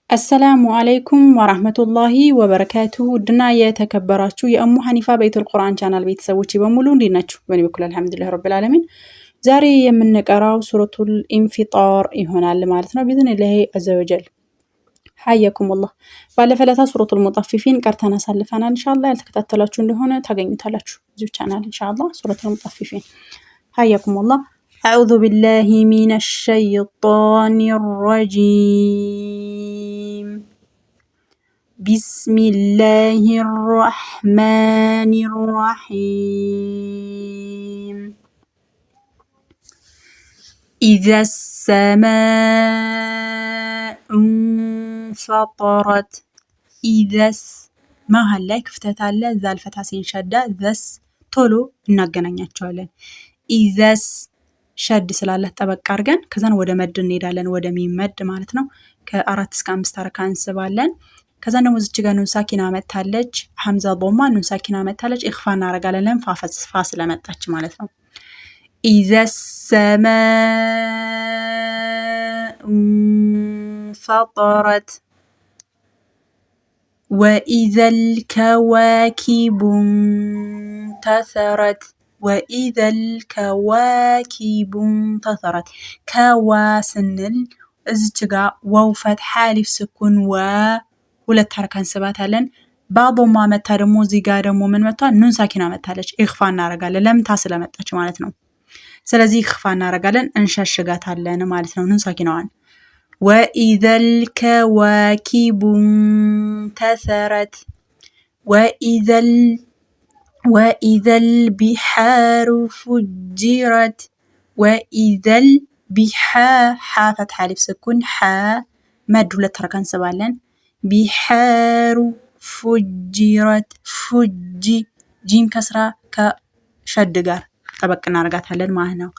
አሰላሙ አለይኩም ወራህመቱላሂ ወበረካቱሁ ውድና የተከበራችሁ የእሙ ሐኒፋ ቤቱል ቁርአን ቻናል ቤተሰቦች በሙሉ እንዴት ናችሁ? በእኔ በኩል አልሐምዱሊላህ ረብል ዓለሚን። ዛሬ የምንቀራው ሱረቱል ኢንፊጣር ይሆናል ማለት ነው ቢዝኒላሂ አዘወጀል። ሐየኩሙላህ። ባለፈው ዕለት ሱረቱል ሙጠፊፊን ቀርተን አሳልፈናል። ኢንሻአላህ ያልተከታተላችሁ እንደሆነ ታገኙታላችሁ እዚሁ ቻናል ኢንሻአላህ። ሱረቱል ሙጠፊፊን ሐየኩሙላህ። أعوذ بالله من الشيطان الرجيم بسم الله الرحمن الرحيم إذا السماء انفطرت إذا ما هلا كفتت على ذا الفتحة شدة ذس تولو እናገናኛቸዋለን إذا ሸድ ስላለ ጠበቅ አድርገን ከዛን ወደ መድ እንሄዳለን ወደ ሚመድ ማለት ነው። ከ4 እስከ 5 አረካ እንስባለን። ከዛን ደግሞ እዚች ጋር ኑን ሳኪና መታለች ሐምዛ ዶማ ኑን ሳኪና መታለች ኢኽፋ እናረጋለን ፋ ስለመጣች ማለት ነው። إذا السماء انفطرت وإذا الكواكب انتثرت وإذا الكواكب انتثرت كواسنل ازجا واو فتح الف سكون و ሁለት ሐረካ እንስባታለን። ባቦ ማመታ ደግሞ እዚህ ጋር ደግሞ ምን መጣ ኑን ሳኪና መታለች ኢኽፋ እናረጋለን ለምታ ስለመጣች ማለት ነው። ስለዚህ ኢኽፋ እናረጋለን እንሸሽጋታለን ማለት ነው ኑን ሳኪናዋን። وإذا الكواكب انتثرت وإذا البحار فجرت وإذا البحار فتح الف سكون ح مد ሁለት ሐረካ እንስባለን بحار فجرت ጂም ከስራ ከሸድ ጋር ጠበቅ እናረጋታለን ማለት ነው።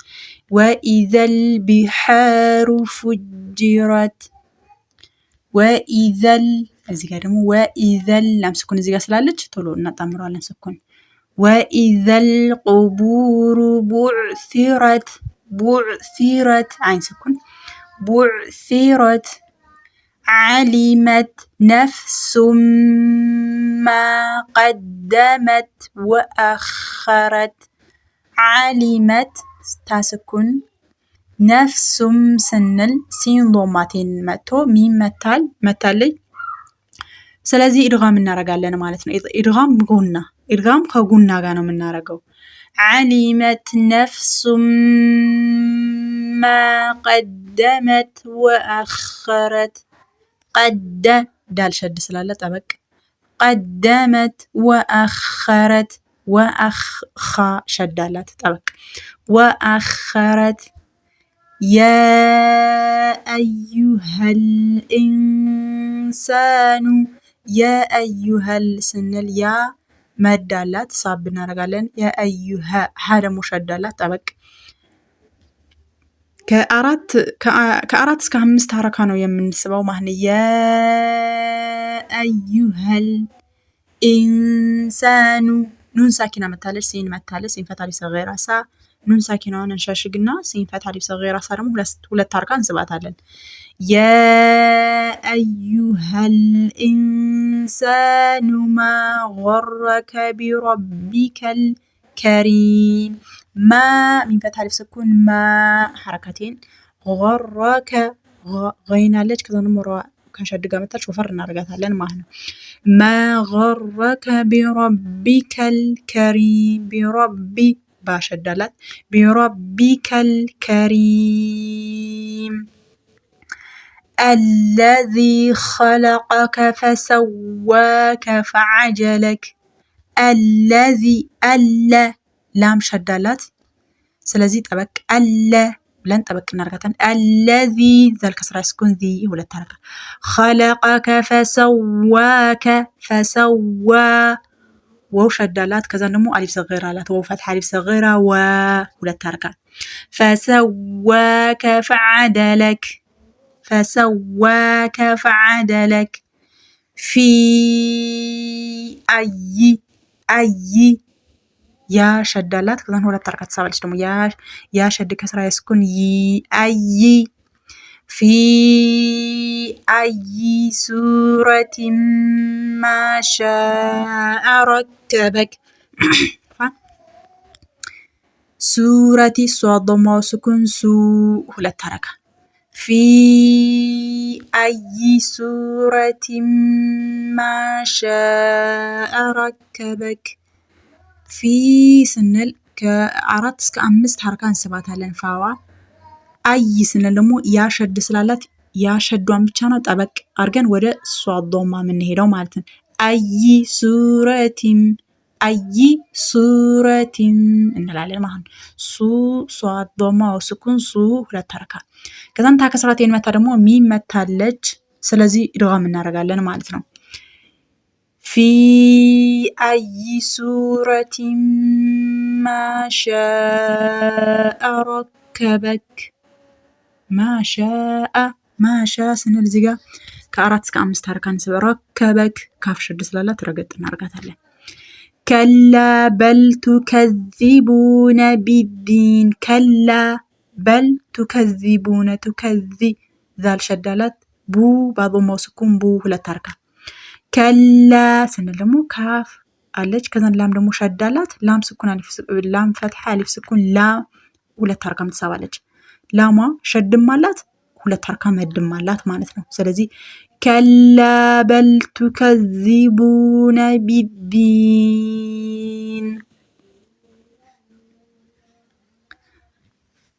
وإذا البحار فجرت وإذا እዚህ ጋር ደግሞ وإذا ላም ስኩን እዚህ ጋር ስላለች ቶሎ እናጣምረዋለን ስኩን وإذا القبور بعثرت عين سكون بعثرت علمت نفس ما قدمت وأخرت علمت تاسكن نفس سنل سين ضماتين متو ميم متالي ስለዚህ ኢድጋም እናረጋለን ማለት ነው። ኢድጋም ጉና ኢድጋም ከጉና ጋር ነው የምናረገው። علمت نفس ما قدمت وأخرت قد دال شد ስላለ ጠበቅ قدمت وأخرت وأخ شدالات طبق وأخرت يا أيها الإنسان يا أيها سنل يا مدالات صاب نارغالن يا أيها هذا مشدالات طبق ከአራት እስከ 5 ሐረካ ነው የምንስበው ማለት يا أيها الإنسان ኑን ሳኪና መታለች ሲን መታለች ሲን ፈታሊ ሰገራ ሳ ኑን ሳኪናውን እንሻሽግና ሲን ፈታሊ ሰገራ ሳ ደግሞ ሁለት ሐረካ እንስባታለን። يا أيها الإنسان ما غرك بربك الكريم ما من فتح الف سكون ما حركتين غرك غينالج كذا نمرة ከሸድ ጋር መታች ወፈር እናረጋታለን ማለት ነው። ما غرك بربك الكريم بربي باشدالات بربك الكريم الذي خلقك فسواك فعجلك الذي لام شدالات ስለዚህ ጠበቅ ብለን ጠበቅ እናረጋታለን። الذي ذل كسر سكون ذي ሁለት ሐረካ خلقك فسواك فسوا واو شدالات ከዛ ደግሞ አሊፍ ሰገራ አላት ዋው ፈትሐ አሊፍ ሰገራ و ሁለት ሐረካ فسواك فعدلك في أي يا شدالات كذا ሁለት ሐረካ ተሳባለች ደግሞ ያ ሸድ ከስራ ስኩን أي في أي سورة ما شاء ركبك سورة صاد ضم سكون سو ሁለት ሐረካ في أي سورة ما شاء ركبك في ስንል ከ4 እስከ 5 ሐረካ እንስባታለን ፋዋ አይ ስንል ደግሞ ያሸድ ስላላት ያሸዷን ብቻ ነው ጠበቅ አድርገን ወደ ሷድ ዶማ የምንሄደው ማለት ነው አይ ሱረቲን እንላለን ማለት ነው ሱ ሷድ ዶማ ስኩን ሱ ሁለት ሐረካ ከዛም ታከስራት የመታ ደግሞ ሚም መታለች ስለዚህ ኢድጋም እናደርጋለን ማለት ነው في أي سورة ما شاء ركبك ما شاء ስንል እዚህ ጋር ከ4 እስከ 5 ሐረካ ረከበክ ካፍ ሽድ ስላላት ረገጥ እናርጋታለን كلا بل تكذبون بالدين كلا بل تكذبون تكذب ذال شدالات بو بعضهم سكون بو ሁለት ሐረካ كلا ስንል ደግሞ ካፍ አለች ከዛን ላም ደግሞ ሸዳላት ላም ስኩን አሊፍ ላም ፈትሐ አሊፍ ስኩን ላ ሁለት ሐረካ ትሳባለች ላማ ሸድም አላት ሁለት ሐረካ መድም አላት ማለት ነው ስለዚህ كلا بل تكذبون بالدين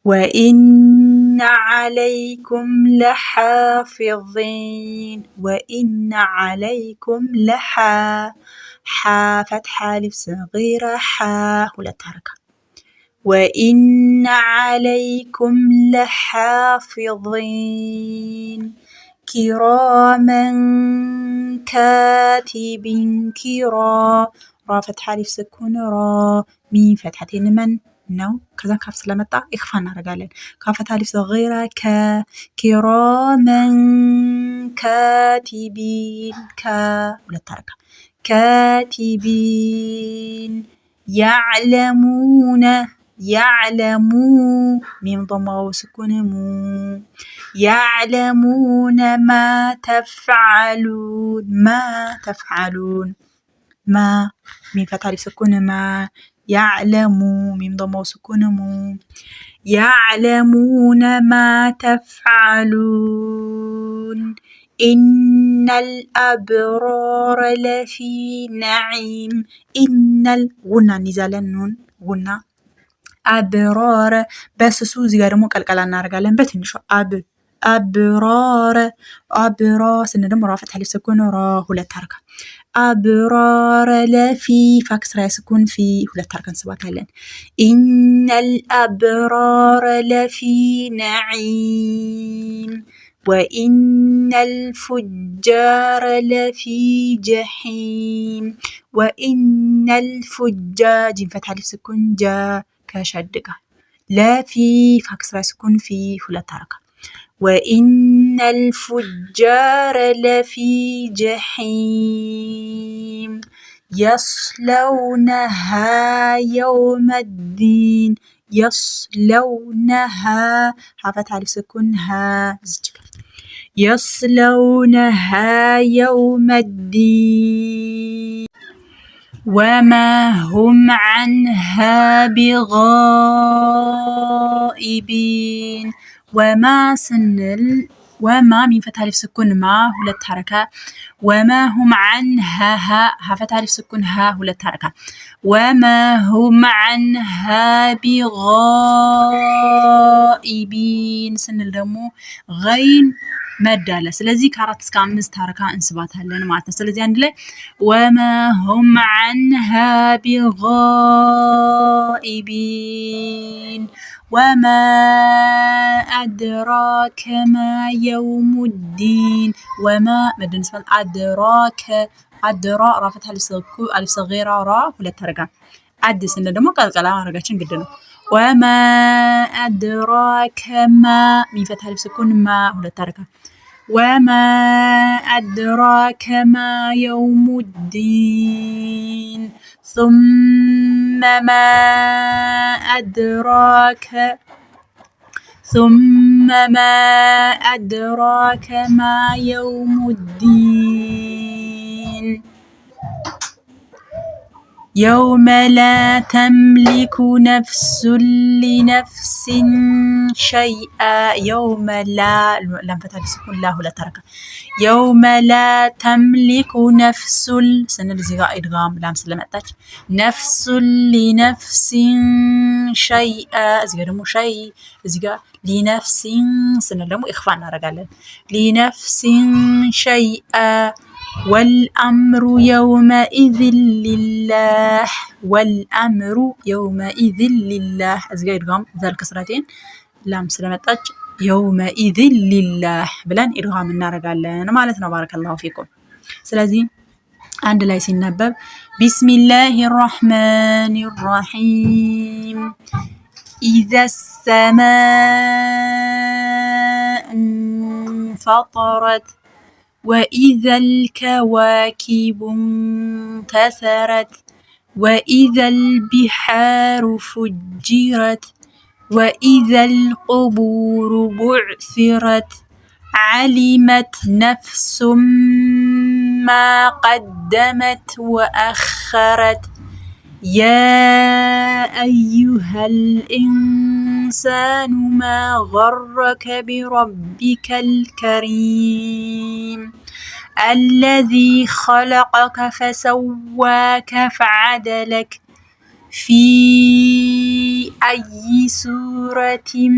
وإن عليكم لحافظين وإن عليكم فتحة ألف صغيرة ሁለት ሐረካ وإن عليكم لحافظين كراما كاتبين را فتحة ألف سكون را ميم فتحتين من ነው ከዛ ካፍ ስለመጣ ኢኽፋ እናደርጋለን ካፈት አሊፍ ሰገራ كراما كاتبين ሁለት ሐረካ كاتبين يعلمون ميم ضمة وسكون مو يعلمون ما تفعلون ما ميم فتحة ألف سكون ما يعلموا ميم ضمة وسكون مو يعلمون ما تفعلون إن الأبرار لفي نعيم إن الغنى نزال النون غنى أبرار بس سو زي ጋር ደግሞ ቀልቀላ እናደርጋለን በትንሹ أبرار ስንል ደግሞ ራ ፈትሐ አሊፍ ስኩን ራ ሁለት ሐረካ أبرار لفي فاكسر يسكن في ሁለት ሐረካ እንስባታለን إن الأبرار لفي نعيم وإن الفجار لفي جحيم وإن الفجاج فتح ألف سكون جا كشدقة لا في فاكسر يسكن في ሁለት ሐረካ وإن الفجار لفي جحيم يصلونها يوم الدين يصلونها حافت على سكونها يصلونها يوم الدين وما هم عنها بغائبين وما سنل وما من فتح ألف سكون ما ሁለት ሐረካ وما هم عنها ها فتح ألف سكون ها ሁለት ሐረካ وما هم عنها بغائبين ስንል ደግሞ غين መዳለ ስለዚህ ከ4 እስከ 5 ሐረካ እንስባታለን ማለት ነው ስለዚህ አንድ ላይ وما هم عنها بغائبين وما أدراك ما يوم الدين وما مدن اسم أدراك أدرا رافت ألف صغيرة را ሁለት ሐረካ አዲስ እንደ ደግሞ ቀልቀላ ማድረጋችን ግድ ነው وما أدراك ما من فتح ألف سكون ما ሁለት ሐረካ وما أدراك ما يوم الدين ثم ما أدراك ثم ما أدراك ما يوم الدين يوم لا تملك نفس لنفس شيئا يوم لا لم فتح بسكون لا ولا ترك يوم لا تملك نفس سنة زيغا إدغام لام سلمتاج نفس لنفس شيئا زيغا دمو شيء زيغا لنفس سنة دمو إخفاء نارغالن لنفس شيئا والأمر يومئذ لله والأمر يومئذ لله أزغا إدغام ذا الكسرتين لام سلمتاج يومئذ لله بلان إدغام እናረጋለን ማለት ነው بارك الله فيكم ስለዚህ አንድ ላይ ሲነበብ بسم الله الرحمن الرحيم إذا السماء انفطرت وإذا الكواكب انتثرت وإذا البحار فجرت وإذا القبور بعثرت علمت نفس ما قدمت وأخرت يا أيها الإنسان ما غرك بربك الكريم الذي خلقك فسواك فعدلك في أي سورة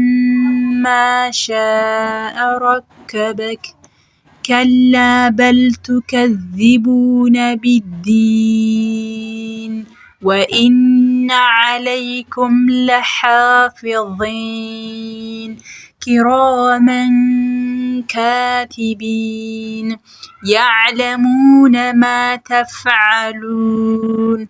ما شاء ركبك كلا بل تكذبون بالدين وإن عليكم لحافظين كراما كاتبين يعلمون ما تفعلون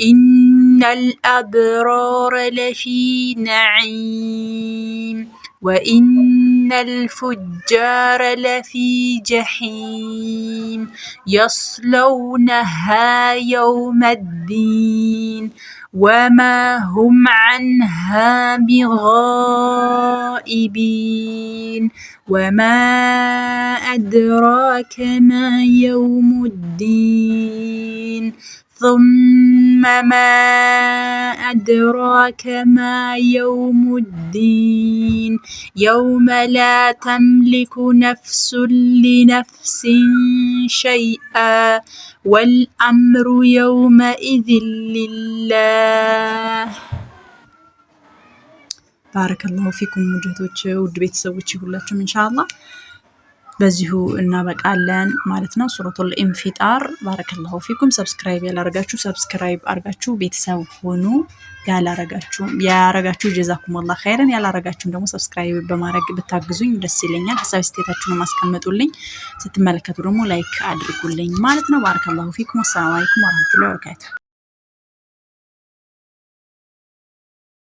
إن الأبرار لفي نعيم وإن الفجار لفي جحيم يصلونها يوم الدين وما هم عنها بغائبين وما أدراك ما يوم الدين ثم ما أدراك ما يوم الدين يوم لا تملك نفس لنفس شيئا والأمر يومئذ لله بارك الله فيكم وجهتوች ውድ ቤተሰቦች ሁላችሁም ኢንሻአላህ በዚሁ እናበቃለን ማለት ነው ሱረቱል ኢንፊጣር ባረከላሁ ፊኩም ሰብስክራይብ ያላረጋችሁ ሰብስክራይብ አርጋችሁ ቤተሰብ ሆኑ ያላረጋችሁ ጀዛኩሙላህ ኸይረን ያላረጋችሁ ደግሞ ሰብስክራይብ በማድረግ ብታግዙኝ ደስ ይለኛል ሐሳብ አስተያየታችሁን ማስቀመጡልኝ ስትመለከቱ ደግሞ ላይክ አድርጉልኝ ማለት ነው ባረከላሁ ፊኩም ሰላም አለይኩም ወራህመቱላሂ ወበረካቱ